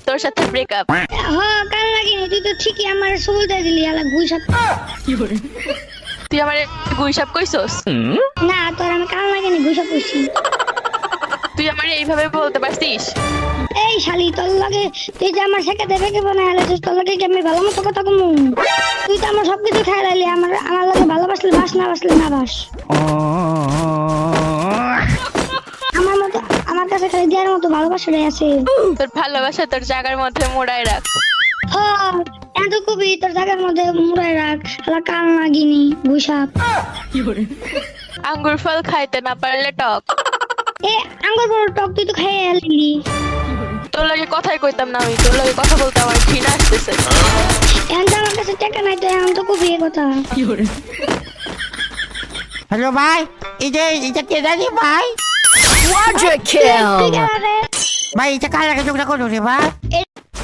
তোর সাথে ব্রেকআপ। হ্যাঁ কাল লাগিনি, তুই তো ঠিকই আমার সুবিধা দিলি আলা গুইসাপ। তুই আমার গুইসাপ কইছস? না তোর আমি কাল লাগিনি গুইসাপ কইছি। তুই আমার এইভাবে বলতে পারছিস? এই শালি তোর লাগে তুই যে আমার সাথে ভেগে বানাই আলাছিস, তোর লাগে কি আমি ভালো মতো কথা কমু? তুই তো আমার সবকিছু খাই লাইলি, আমার লাগে ভালোবাসলে বাস না বাসলে না বাস। আমার মতো আমার কাছে খালি দেওয়ার মতো ভালোবাসাটাই আছে। তোর ভালোবাসা তোর জায়গার মধ্যে মোড়ায় রাখ। হ্যাঁ এত কবি তোর জায়গার মধ্যে মুড়াই রাখ, আলা কাল লাগিনি গুইসাপ। আঙ্গুর ফল খাইতে না পারলে টক। এ আঙ্গুর বড় টক তুই তো খাই আলি। তোর লাগে কথাই কইতাম না আমি, তোর লাগে কথা বলতে আমার ঘৃণা আসতেছে। এখন তো আমার কাছে টাকা নাই, তো এখন তো কবি এ কথা। হ্যালো ভাই, এটা কে জানি ভাই? তুই গেলা রে। ভাই এটা কার লাগে যোগটা করো রে ভাই? এর